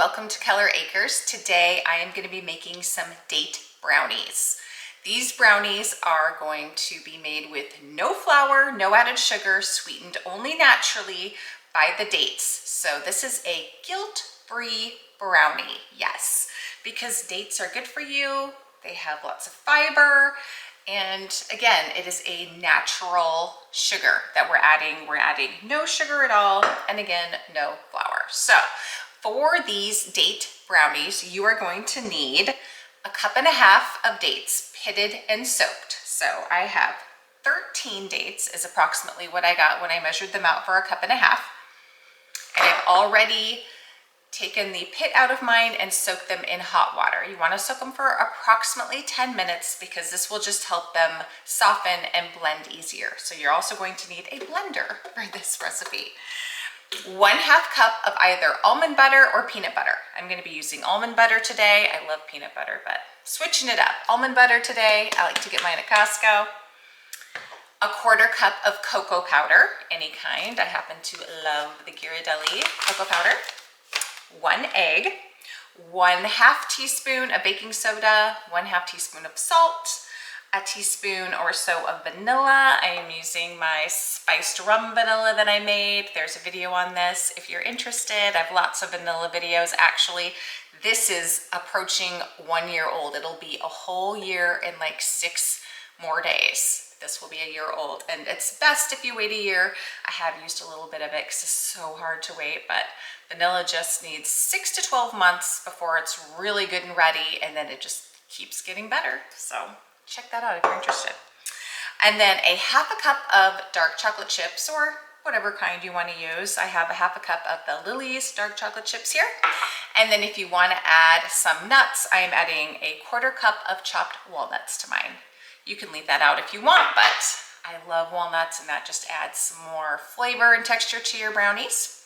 welcome to Keller Acres. Today I am going to be making some date brownies. These brownies are going to be made with no flour, no added sugar, sweetened only naturally by the dates. So this is a guilt-free brownie, yes, because dates are good for you. They have lots of fiber. And again, it is a natural sugar that we're adding. We're adding no sugar at all. And again, no flour. So for these date brownies, you are going to need 1.5 cups of dates, pitted and soaked. So I have 13 dates is approximately what I got when I measured them out for 1.5 cups. And I've already taken the pit out of mine and soaked them in hot water. You want to soak them for approximately 10 minutes because this will just help them soften and blend easier. So you're also going to need a blender for this recipe. 1/2 cup of either almond butter or peanut butter. I'm going to be using almond butter today. I love peanut butter, but switching it up. Almond butter today. I like to get mine at Costco. 1/4 cup of cocoa powder, any kind. I happen to love the Ghirardelli cocoa powder. 1 egg, 1/2 teaspoon of baking soda, 1/2 teaspoon of salt, a teaspoon or so of vanilla. I am using my spiced rum vanilla that I made. There's a video on this if you're interested. I have lots of vanilla videos. Actually, this is approaching 1 year old. It'll be a whole year in like 6 more days. This will be a year old, and it's best if you wait a year. I have used a little bit of it because it's so hard to wait, but vanilla just needs 6 to 12 months before it's really good and ready, and then it just keeps getting better. So check that out if you're interested. And then 1/2 cup of dark chocolate chips, or whatever kind you want to use. I have 1/2 cup of the Lily's dark chocolate chips here. And then if you want to add some nuts, I am adding 1/4 cup of chopped walnuts to mine. You can leave that out if you want, but I love walnuts and that just adds some more flavor and texture to your brownies.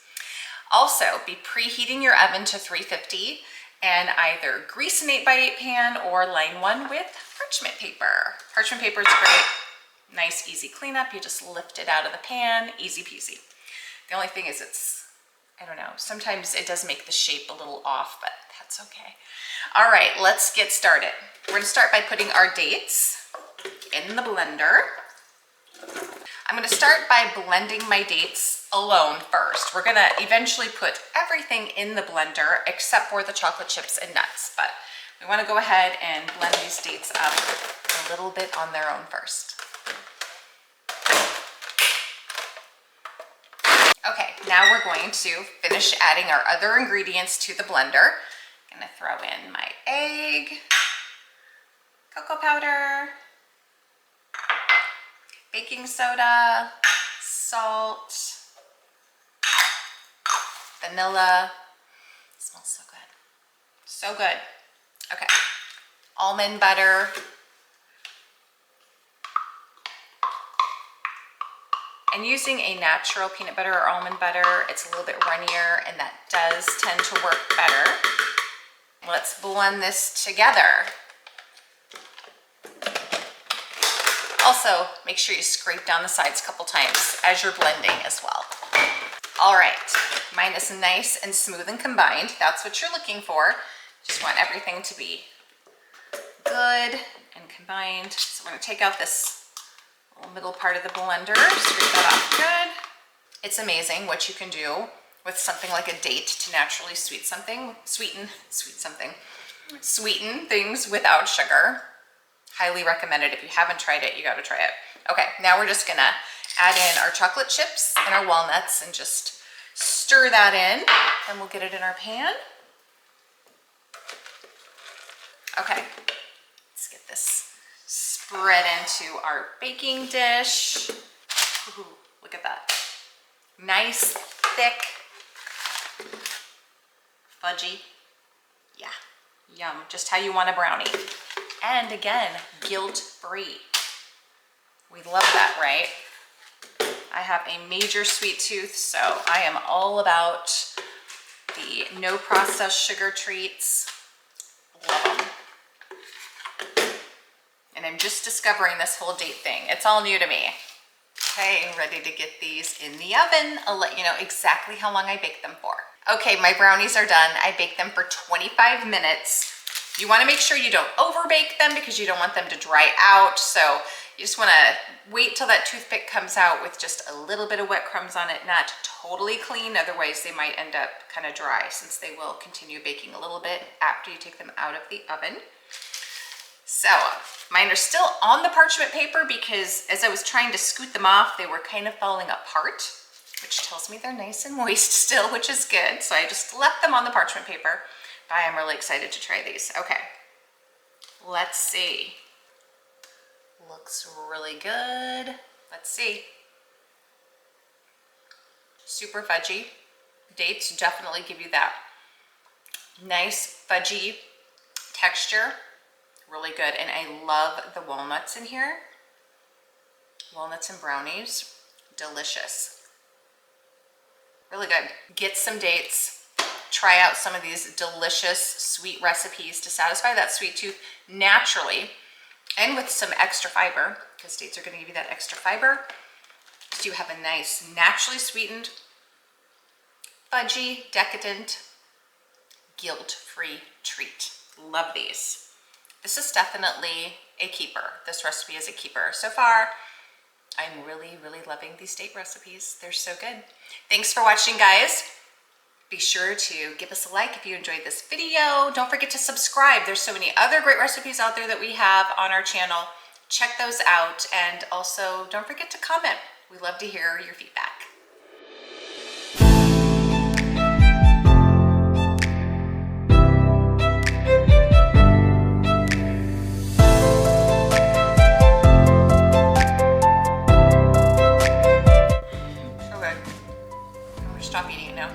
Also, be preheating your oven to 350 and either grease an 8x8 pan or line one with parchment paper. Parchment paper is great. Nice, easy cleanup. You just lift it out of the pan, easy peasy. The only thing is I don't know, sometimes it does make the shape a little off, but that's okay. All right, let's get started. We're gonna start by putting our dates in the blender. I'm going to start by blending my dates alone first. We're going to eventually put everything in the blender except for the chocolate chips and nuts, but we want to go ahead and blend these dates up a little bit on their own first. Okay, now we're going to finish adding our other ingredients to the blender. I'm going to throw in my egg, cocoa powder, baking soda, salt, vanilla. It smells so good. So good. Okay. Almond butter. And using a natural peanut butter or almond butter, it's a little bit runnier and that does tend to work better. Let's blend this together. Also, make sure you scrape down the sides a couple times as you're blending as well. All right, mine is nice and smooth and combined. That's what you're looking for. Just want everything to be good and combined. So we're gonna take out this little middle part of the blender, scrape that off good. It's amazing what you can do with something like a date to naturally sweeten things without sugar. Highly recommend it. If you haven't tried it, you got to try it. Okay, now we're just gonna add in our chocolate chips and our walnuts and just stir that in, and we'll get it in our pan. Okay, let's get this spread into our baking dish. Ooh, look at that. Nice, thick, fudgy. Yeah, yum, just how you want a brownie. And again, guilt-free. We love that, right? I have a major sweet tooth, so I am all about the no processed sugar treats. Love them. And I'm just discovering this whole date thing. It's all new to me. Okay, ready to get these in the oven. I'll let you know exactly how long I bake them for. Okay, my brownies are done. I baked them for 25 minutes. You want to make sure you don't over bake them because you don't want them to dry out. So you just want to wait till that toothpick comes out with just a little bit of wet crumbs on it, not totally clean. Otherwise they might end up kind of dry since they will continue baking a little bit after you take them out of the oven. So mine are still on the parchment paper because as I was trying to scoot them off, they were kind of falling apart, which tells me they're nice and moist still, which is good. So I just left them on the parchment paper, but I am really excited to try these. Okay, let's see. Looks really good. Let's see. Super fudgy. Dates definitely give you that nice fudgy texture. Really good. And I love the walnuts in here. Walnuts and brownies. Delicious. Really good. Get some dates. Try out some of these delicious sweet recipes to satisfy that sweet tooth naturally and with some extra fiber, because dates are going to give you that extra fiber. So you have a nice naturally sweetened, fudgy, decadent, guilt-free treat. Love these. This is definitely a keeper. This recipe is a keeper. So far, I'm really, really loving these date recipes. They're so good. Thanks for watching, guys. Be sure to give us a like if you enjoyed this video. Don't forget to subscribe. There's so many other great recipes out there that we have on our channel. Check those out. And also, don't forget to comment. We love to hear your feedback. Stop eating it now.